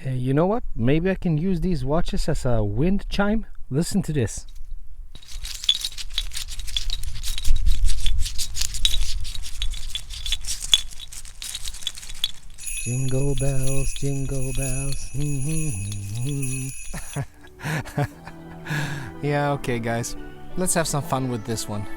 You know what? Maybe I can use these watches as a wind chime. Listen to this. Jingle bells, jingle bells. Yeah, okay, guys. Let's have some fun with this one.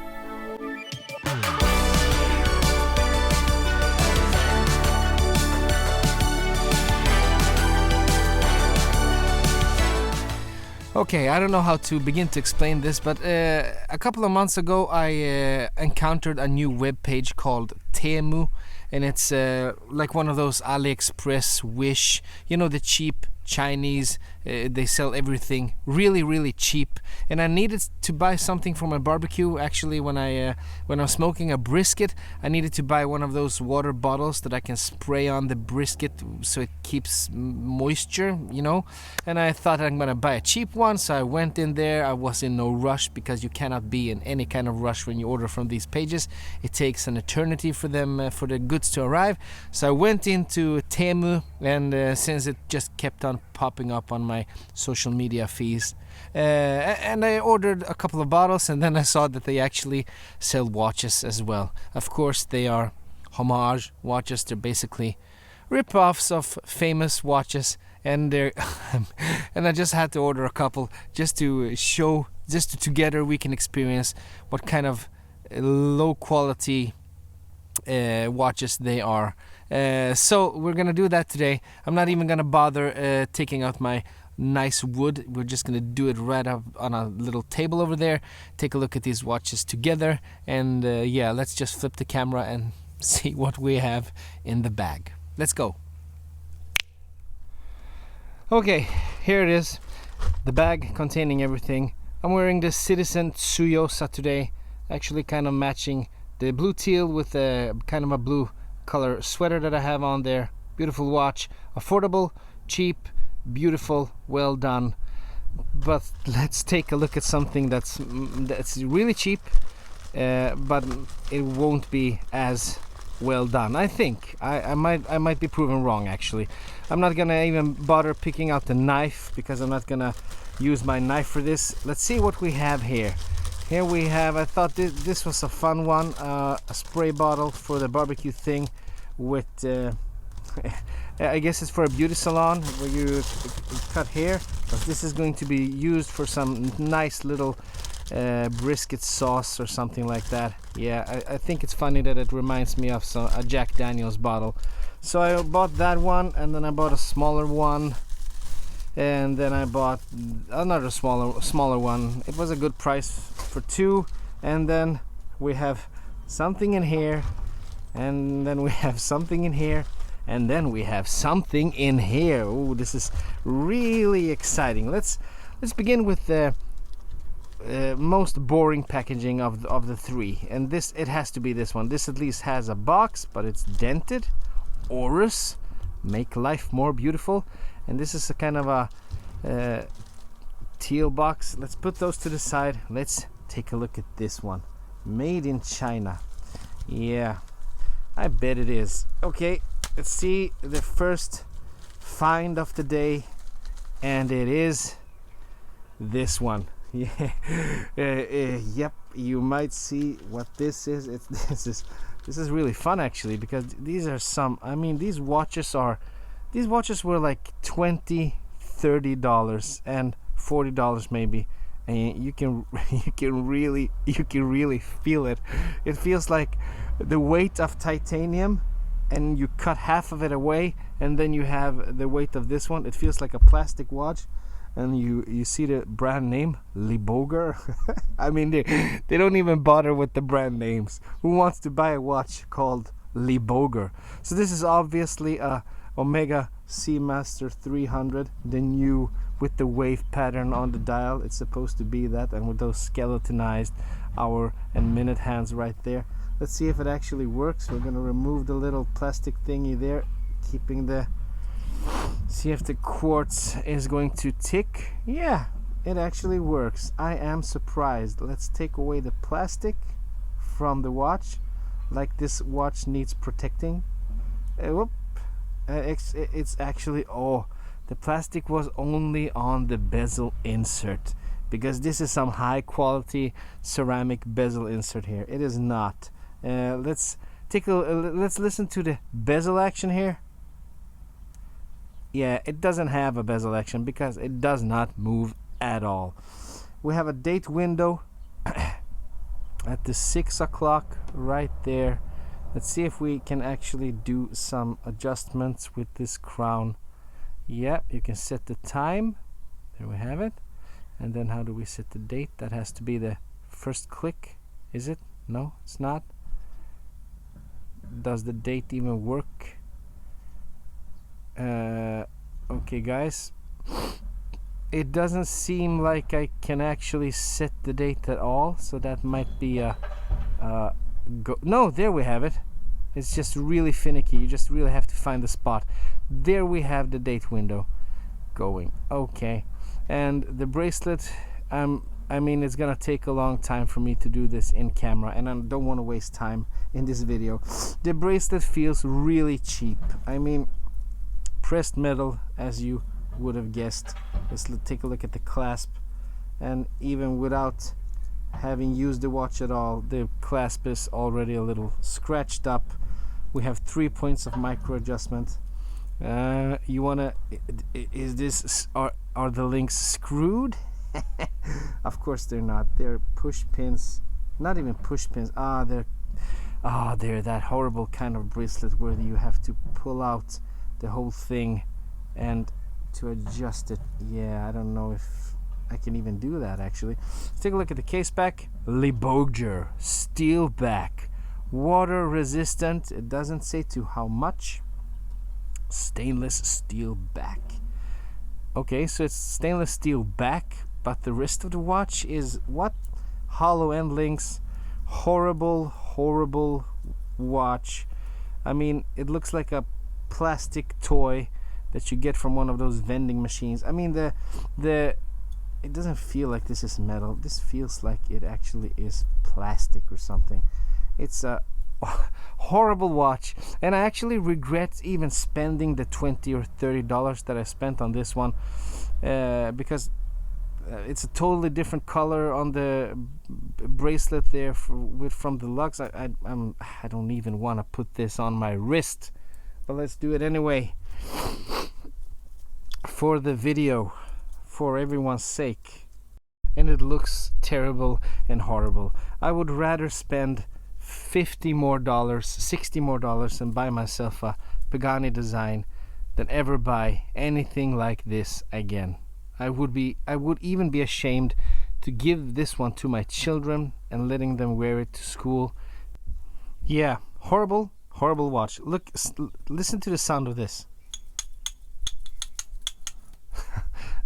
Okay, I don't know how to begin to explain this, but a couple of months ago I encountered a new web page called Temu, and it's like one of those AliExpress, Wish, you know, the cheap Chinese. They sell everything really, really cheap, and I needed to buy something for my barbecue. Actually, when I was smoking a brisket, I needed to buy one of those water bottles that I can spray on the brisket so it keeps moisture, you know. And I thought I'm gonna buy a cheap one, so I went in there. I was in no rush because you cannot be in any kind of rush when you order from these pages. It takes an eternity for them for the goods to arrive. So I went into Temu, and since it just kept on popping up on my social media feeds, and I ordered a couple of bottles, and then I saw that they actually sell watches as well. Of course, they are homage watches. They're basically rip-offs of famous watches, and they're and I just had to order a couple just to show, together we can experience what kind of low quality watches they are. So we're gonna do that today. I'm not even gonna bother taking out my nice wood. We're just gonna do it right up on a little table over there, take a look at these watches together, and yeah, let's just flip the camera and see what we have in the bag. Let's go. Okay, here it is, the bag containing everything. I'm wearing the Citizen Tsuyosa today, actually kind of matching the blue teal with a kind of a blue color sweater that I have on there. Beautiful watch, affordable, cheap, beautiful, well done. But let's take a look at something that's really cheap, but it won't be as well done. I think I might be proven wrong. Actually, I'm not gonna even bother picking out the knife because I'm not gonna use my knife for this. Let's see what we have here. Here we have, I thought this was a fun one, a spray bottle for the barbecue thing with, I guess it's for a beauty salon where you cut hair, but this is going to be used for some nice little brisket sauce or something like that. Yeah, I think it's funny that it reminds me of a Jack Daniels bottle. So I bought that one, and then I bought a smaller one, and then I bought another smaller one. It was a good price for two. And then we have something in here, and then we have something in here, and then we have something in here. Oh, this is really exciting. Let's begin with the most boring packaging of the three, and it has to be this one. This at least has a box, but it's dented. Orus, make life more beautiful. And this is a kind of a teal box. Let's put those to the side. Let's take a look at this one. Made in China. Yeah, I bet it is. Okay, let's see the first find of the day, and it is this one. Yeah, yep. You might see what this is. This is really fun actually, because these are some. I mean, these watches were like $20-$30 and $40 maybe, and you can really feel it. It feels like the weight of titanium, and you cut half of it away, and then you have the weight of this one. It feels like a plastic watch, and you see the brand name, Liboger. I mean, they don't even bother with the brand names. Who wants to buy a watch called Liboger? So this is obviously a Omega Seamaster 300, the new with the wave pattern on the dial. It's supposed to be that, and with those skeletonized hour and minute hands right there. Let's see if it actually works. We're gonna remove the little plastic thingy there, keeping the, see if the quartz is going to tick. Yeah, it actually works. I am surprised. Let's take away the plastic from the watch, like this watch needs protecting. Whoop. It's actually, oh, the plastic was only on the bezel insert, because this is some high quality ceramic bezel insert here. It is not. Let's listen to the bezel action here. Yeah, it doesn't have a bezel action because it does not move at all. We have a date window at the 6 o'clock right there. Let's see if we can actually do some adjustments with this crown. Yeah, you can set the time. There we have it. And then how do we set the date? That has to be the first click. Is it? No, it's not. Does the date even work? Okay, guys. It doesn't seem like I can actually set the date at all, so that might be a no, there we have it. It's just really finicky. You just really have to find the spot. There we have the date window going. Okay, and the bracelet, I mean, it's gonna take a long time for me to do this in camera, and I don't want to waste time in this video. The bracelet feels really cheap. I mean, pressed metal, as you would have guessed. Let's take a look at the clasp, and even without having used the watch at all, the clasp is already a little scratched up. We have 3 points of micro adjustment. You wanna, is this, are the links screwed? Of course they're not. They're push pins. Not even push pins. They're that horrible kind of bracelet where you have to pull out the whole thing and to adjust it. Yeah, I don't know if I can even do that actually. Let's take a look at the case back. Liboger steel back, water resistant. It doesn't say to how much. Stainless steel back. Okay, so it's stainless steel back, but the rest of the watch is what? Hollow end links. Horrible watch. I mean, it looks like a plastic toy that you get from one of those vending machines. I mean, it doesn't feel like this is metal. This feels like it actually is plastic or something. It's a horrible watch, and I actually regret even spending the $20 or $30 that I spent on this one, because it's a totally different color on the bracelet there from the lugs. I don't even want to put this on my wrist, but let's do it anyway for the video, for everyone's sake. And it looks terrible and horrible. I would rather spend $50 more, $60 more and buy myself a Pagani design than ever buy anything like this again. I would even be ashamed to give this one to my children and letting them wear it to school. Yeah, horrible watch. Look, listen to the sound of this.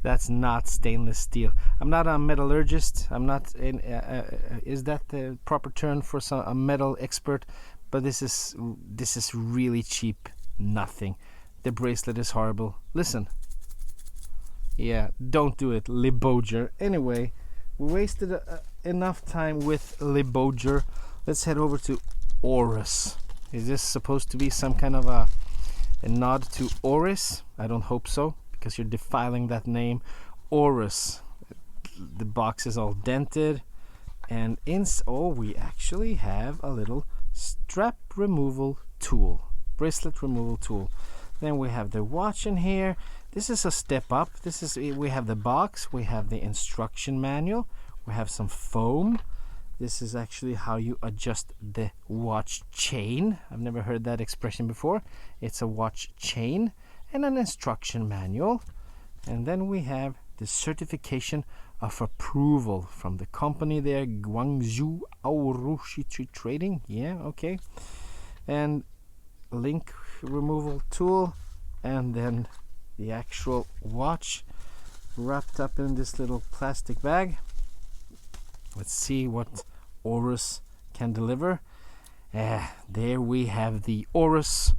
That's not stainless steel. I'm not a metallurgist. I'm not in. Is that the proper term for a metal expert? But this is really cheap. Nothing. The bracelet is horrible. Listen. Yeah, don't do it, Liboger. Anyway, we wasted enough time with Liboger. Let's head over to Oris. Is this supposed to be some kind of a nod to Oris? I don't hope so, because you're defiling that name. Oris. The box is all dented, and we actually have a little strap removal tool, bracelet removal tool. Then we have the watch in here. This is a step up. We have the box, we have the instruction manual, we have some foam. This is actually how you adjust the watch chain. I've never heard that expression before. It's a watch chain and an instruction manual. And then we have the certification of approval from the company there, Guangzhou Aorushi Trading. Yeah, okay. And link removal tool, and then the actual watch wrapped up in this little plastic bag. Let's see what Oris can deliver. There we have the Oris.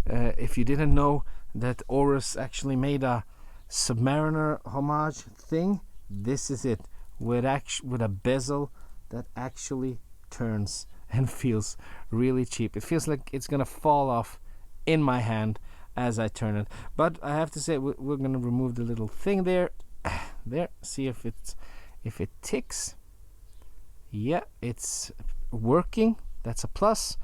If you didn't know that Oris actually made a Submariner homage thing, this is it, with a bezel that actually turns and feels really cheap. It feels like it's gonna fall off in my hand. as I turn it. But I have to say, we're gonna remove the little thing there. There, see if it ticks. Yeah, it's working. That's a plus.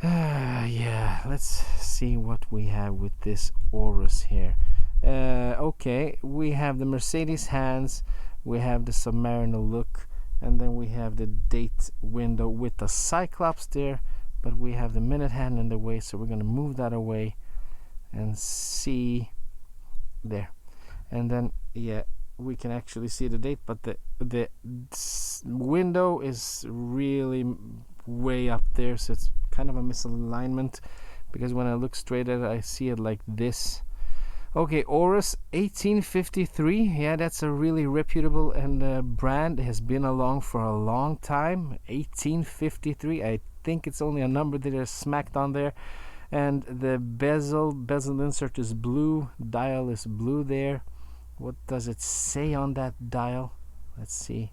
Yeah, let's see what we have with this Aurus here. Okay, we have the Mercedes hands, we have the Submariner look, and then we have the date window with the Cyclops there, but we have the minute hand in the way, so we're going to move that away and see there. And then, yeah, we can actually see the date, but the window is really way up there, so it's kind of a misalignment, because when I look straight at it, I see it like this. Okay, Aurus 1853. Yeah, that's a really reputable and brand. It has been along for a long time. 1853. I think it's only a number that is smacked on there. And the bezel insert is blue. Dial is blue there. What does it say on that dial? Let's see.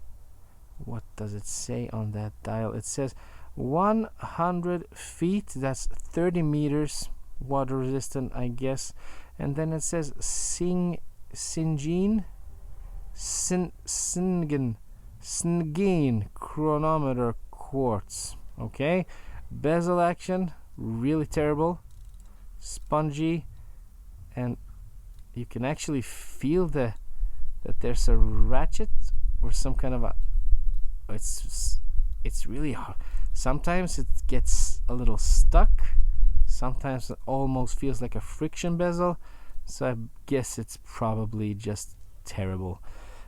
What does it say on that dial? It says 100 feet. That's 30 meters. Water resistant, I guess. And then it says Singen chronometer quartz. Okay, bezel action really terrible, spongy, and you can actually feel that there's a ratchet or some kind of a. It's really hard. Sometimes it gets a little stuck. Sometimes it almost feels like a friction bezel, so I guess it's probably just terrible.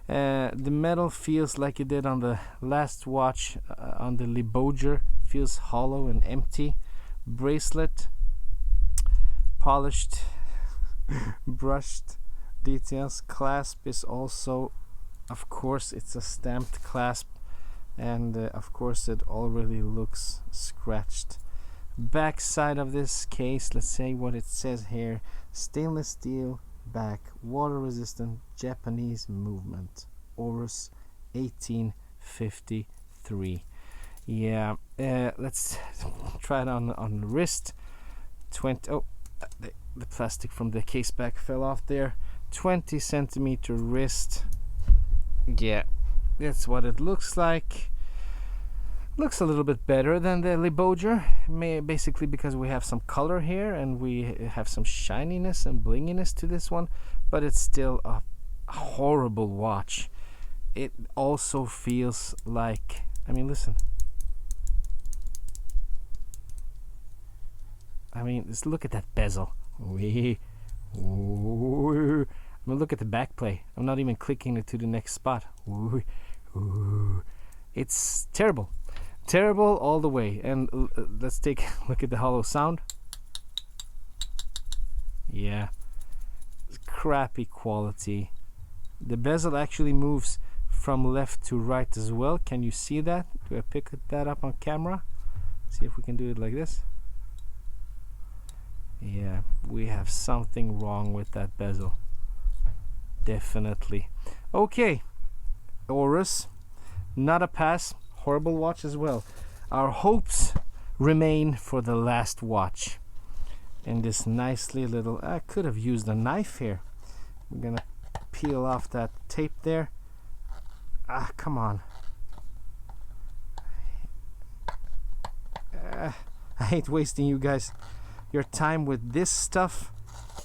The metal feels like it did on the last watch, on the Liboger, feels hollow and empty. Bracelet, polished, brushed details. Clasp is also, of course, it's a stamped clasp, and of course it already looks scratched. Back side of this case, let's say what it says here: stainless steel back, water resistant, Japanese movement, Aurus 1853. Yeah, let's try it on the wrist. 20. Oh, the plastic from the case back fell off there. 20 centimeter wrist. Yeah, that's what it looks like. Looks a little bit better than the Liboger, basically because we have some color here and we have some shininess and blinginess to this one, but it's still a horrible watch. It also feels like, I mean, listen. I mean, just look at that bezel. I mean, look at the back play. I'm not even clicking it to the next spot. It's terrible. Terrible all the way. And let's take a look at the hollow sound. Yeah, crappy quality. The bezel actually moves from left to right as well. Can you see that? Do I pick that up on camera? See if we can do it like this. Yeah, we have something wrong with that bezel. Definitely. Okay, Aurus, not a pass. Horrible watch as well. Our hopes remain for the last watch. And this nicely little, I could have used a knife here. We're gonna peel off that tape there. Come on. I hate wasting you guys your time with this stuff,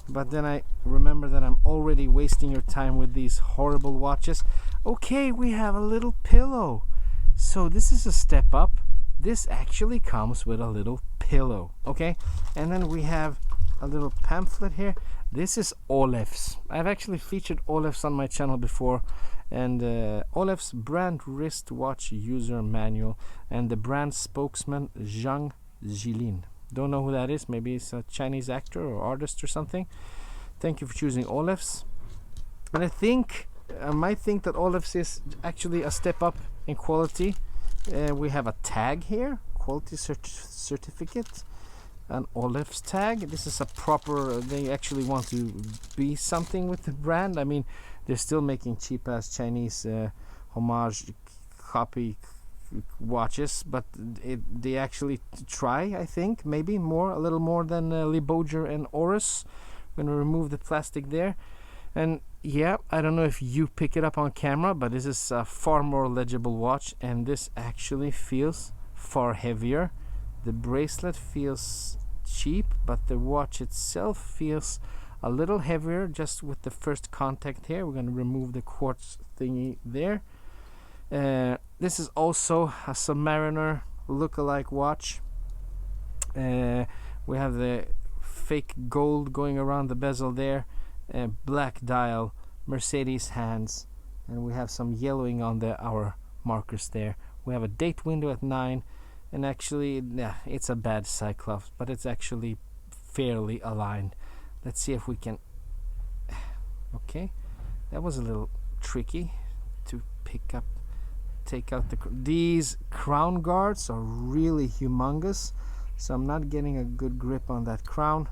but then I remember that I'm already wasting your time with these horrible watches. Okay, we have a little pillow. So this is a step up. This actually comes with a little pillow, okay? And then we have a little pamphlet here. This is Olef's. I've actually featured Olef's on my channel before, and Olef's brand wristwatch user manual, and the brand spokesman Zhang Jilin. Don't know who that is. Maybe it's a Chinese actor or artist or something. Thank you for choosing Olef's. And I might think that Olef's is actually a step up in quality. We have a tag here, quality certificate, an Olef's tag. This is a proper, they actually want to be something with the brand. I mean, they're still making cheap ass Chinese homage copy watches, but they actually try, I think, maybe a little more than Liboger and Oris. I'm gonna remove the plastic there. And yeah, I don't know if you pick it up on camera, but this is a far more legible watch, and this actually feels far heavier. The bracelet feels cheap, but the watch itself feels a little heavier just with the first contact here. We're going to remove the quartz thingy there. This is also a Submariner look-alike watch. We have the fake gold going around the bezel there, black dial, Mercedes hands, and we have some yellowing on the hour markers there. We have a date window at 9, and actually, yeah, it's a bad Cyclops, but it's actually fairly aligned. Let's see if we can. Okay, that was a little tricky to take out these crown guards are really humongous, so I'm not getting a good grip on that crown.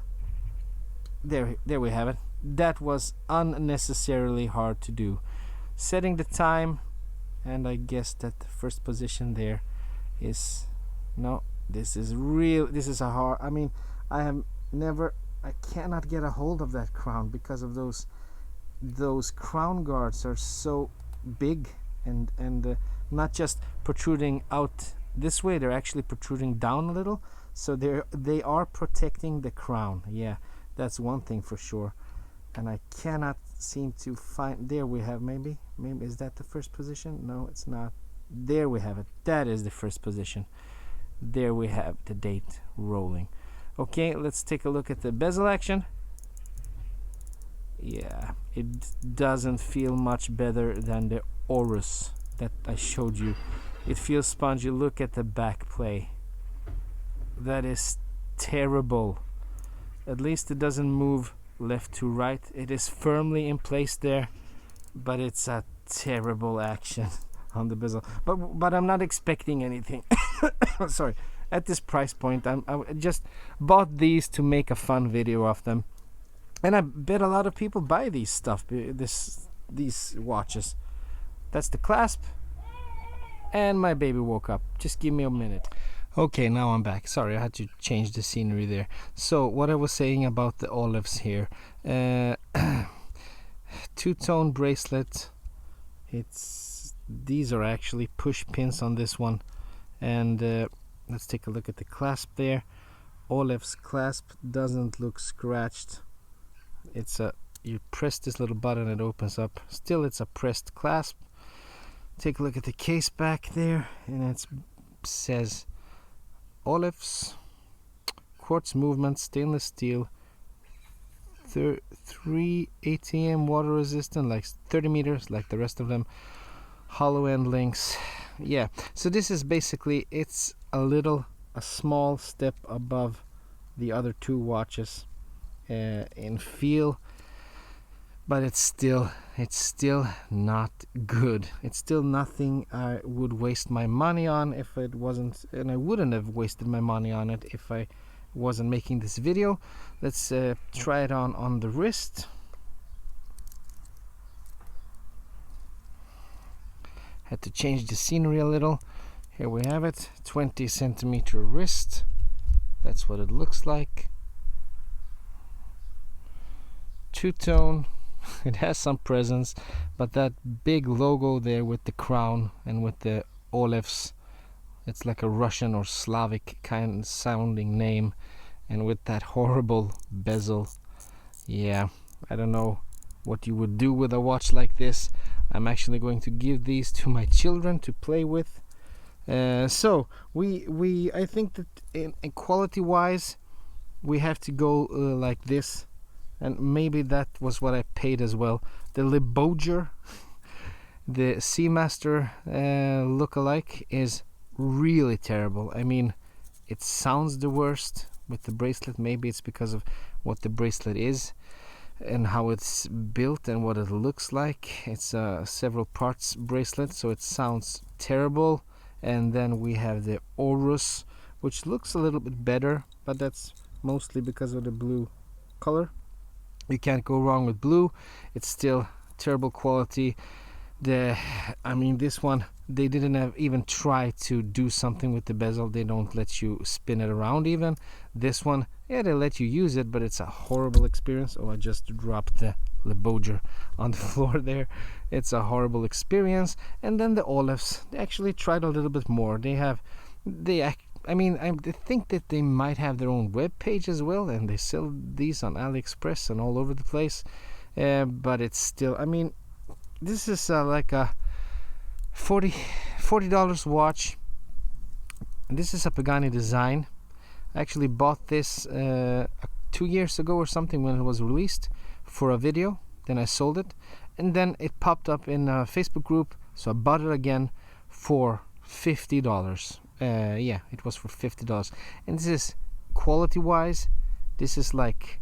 There we have it. That was unnecessarily hard to do. Setting the time, and I guess that the first position there is no. This is a hard. I mean, I cannot get a hold of that crown because of those crown guards are so big and not just protruding out this way, they're actually protruding down a little, so they are protecting the crown. Yeah, that's one thing for sure. And I cannot seem to find. There we have, maybe is that the first position? No, it's not. There we have it. That is the first position. There we have the date rolling. Okay, let's take a look at the bezel action. Yeah, it doesn't feel much better than the Orus that I showed you. It feels spongy. Look at the back play. That is terrible. At least it doesn't move left to right. It is firmly in place there, but it's a terrible action on the bezel. But I'm not expecting anything. Sorry. At this price point, I just bought these to make a fun video of them, and I bet a lot of people buy these these watches. That's the clasp, and my baby woke up. Just give me a minute. Okay, now I'm back. Sorry, I had to change the scenery there. So what I was saying about the olives here, two-tone bracelet. These are actually push pins on this one, and let's take a look at the clasp there. Olef's clasp doesn't look scratched. You press this little button, it opens up. Still, it's a pressed clasp. Take a look at the case back there, and it says Olef's quartz movement, stainless steel, 3 ATM water resistant, like 30 meters, like the rest of them. Hollow end links. Yeah, so this is basically, it's a small step above the other two watches in feel, but it's still not good. It's still nothing I would waste my money on if it wasn't, and I wouldn't have wasted my money on it if I wasn't making this video. Let's try it on the wrist. Had to change the scenery a little. Here we have it, 20 centimeter wrist. That's what it looks like. Two-tone. It has some presence, but that big logo there with the crown and with the Olefs, it's like a Russian or Slavic kind of sounding name, and with that horrible bezel. Yeah, I don't know what you would do with a watch like this. I'm actually going to give these to my children to play with. So I think that in quality wise we have to go like this, and maybe that was what I paid as well. The Liboger, the Seamaster look-alike, is really terrible. I mean, it sounds the worst with the bracelet. Maybe it's because of what the bracelet is and how it's built and what it looks like. It's a several parts bracelet, so it sounds terrible. And then we have the Orus, which looks a little bit better, but that's mostly because of the blue color. You can't go wrong with blue. It's still terrible quality. This one They didn't even try to do something with the bezel. They don't let you spin it around even. This one, yeah, they let you use it, but it's a horrible experience. Oh, I just dropped the Leboger on the floor there. It's a horrible experience. And then the Olufs, they actually tried a little bit more. I think that they might have their own web page as well, and they sell these on AliExpress and all over the place. But it's still, this is like a $40 watch. This is a Pagani design. I actually bought this 2 years ago or something when it was released for a video. Then I sold it, and then it popped up in a Facebook group, so I bought it again for $50. Yeah, it was for $50. And this is, quality wise, this is like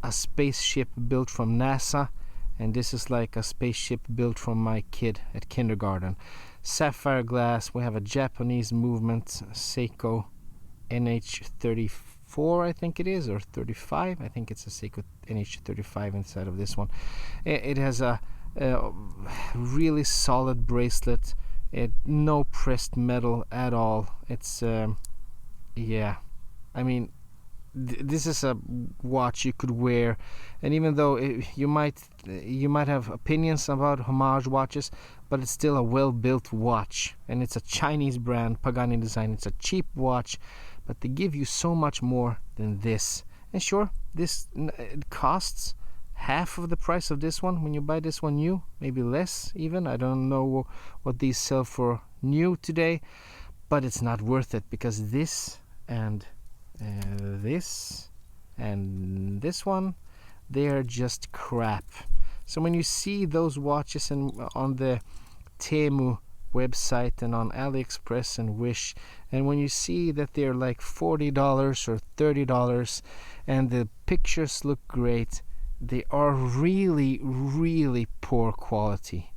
a spaceship built from NASA, and this is like a spaceship built from my kid at kindergarten. Sapphire glass. We have a Japanese movement Seiko NH34, I think it is, or 35. I think it's a Seiko NH35 inside of this one. It has a really solid bracelet. No pressed metal at all. It's yeah, this is a watch you could wear, and even though you might have opinions about homage watches, but it's still a well-built watch, and it's a Chinese brand, Pagani design. It's a cheap watch, but they give you so much more than this. And sure, it costs half of the price of this one when you buy this one new, maybe less even. I don't know what these sell for new today, but it's not worth it, because this and this and this one, they are just crap. So when you see those watches on the Temu website and on AliExpress and Wish, and when you see that they're like $40 or $30 and the pictures look great, they are really, really poor quality.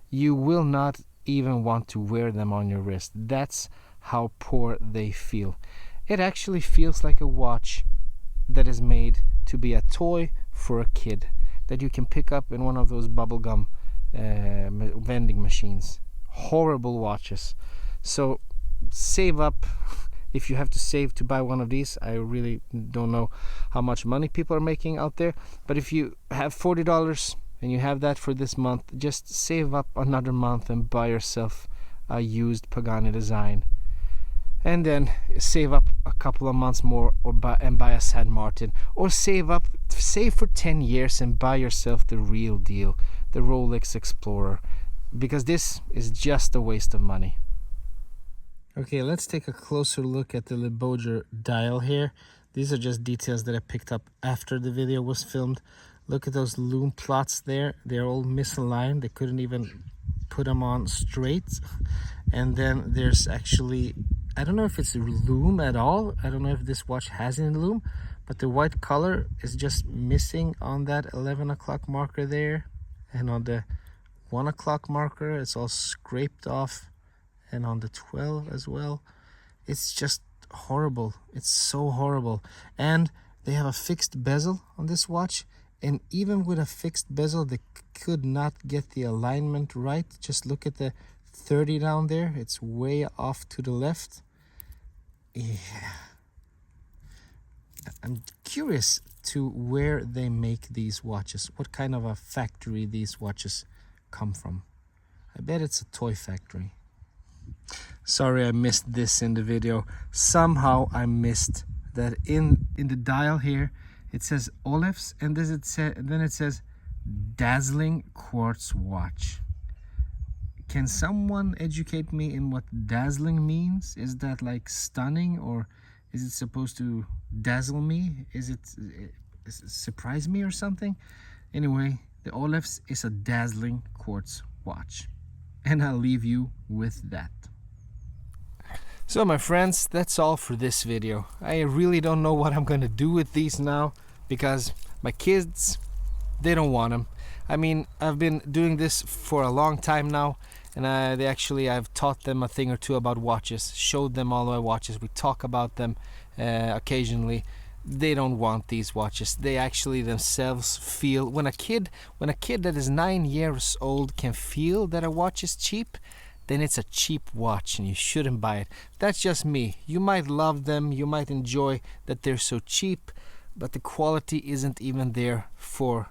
You will not even want to wear them on your wrist. That's how poor they feel. It actually feels like a watch that is made to be a toy for a kid that you can pick up in one of those bubblegum vending machines. Horrible watches. So save up. If you have to save to buy one of these, I really don't know how much money people are making out there, but if you have $40 and you have that for this month, just save up another month and buy yourself a used Pagani design, and then save up a couple of months more and buy a San Martin, or save for 10 years and buy yourself the real deal, the Rolex Explorer, because this is just a waste of money. Okay, let's take a closer look at the Leboger dial here. These are just details that I picked up after the video was filmed. Look at those loom plots there. They're all misaligned. They couldn't even put them on straight. And then there's actually, I don't know if it's loom at all. I don't know if this watch has any loom, but the white color is just missing on that 11 o'clock marker there. And on the 1 o'clock marker, it's all scraped off. And on the 12 as well. It's just horrible. It's so horrible. And they have a fixed bezel on this watch, and even with a fixed bezel, they could not get the alignment right. Just look at the 30 down there. It's way off to the left. Yeah, I'm curious to where they make these watches, what kind of a factory these watches come from. I bet it's a toy factory. Sorry I missed this in the video. Somehow I missed that in the dial here it says Olufs, and then it says dazzling quartz watch. Can someone educate me in what dazzling means? Is that like stunning, or is it supposed to dazzle me? Is it surprise me or something? Anyway, the Olufs is a dazzling quartz watch, and I'll leave you with that. So my friends, that's all for this video. I really don't know what I'm gonna do with these now, because my kids, they don't want them. I've been doing this for a long time now, and I've taught them a thing or two about watches, showed them all my watches, we talk about them occasionally. They don't want these watches. They actually themselves feel, when a kid that is 9 years old can feel that a watch is cheap, then it's a cheap watch and you shouldn't buy it. That's just me. You might love them, you might enjoy that they're so cheap, but the quality isn't even there for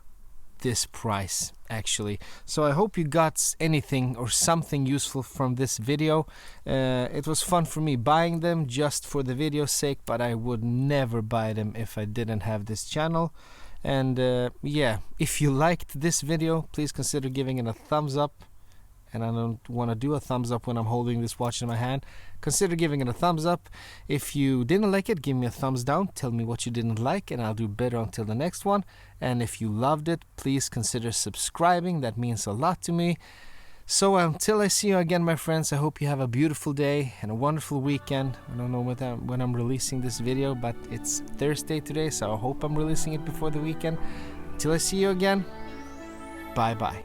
this price actually. So I hope you got anything or something useful from this video. It was fun for me buying them just for the video's sake, but I would never buy them if I didn't have this channel. And yeah, if you liked this video, please consider giving it a thumbs up. And I don't want to do a thumbs up when I'm holding this watch in my hand. Consider giving it a thumbs up. If you didn't like it, give me a thumbs down. Tell me what you didn't like and I'll do better until the next one. And if you loved it, please consider subscribing. That means a lot to me. So until I see you again, my friends, I hope you have a beautiful day and a wonderful weekend. I don't know when I'm releasing this video, but it's Thursday today, so I hope I'm releasing it before the weekend. Till I see you again, bye bye.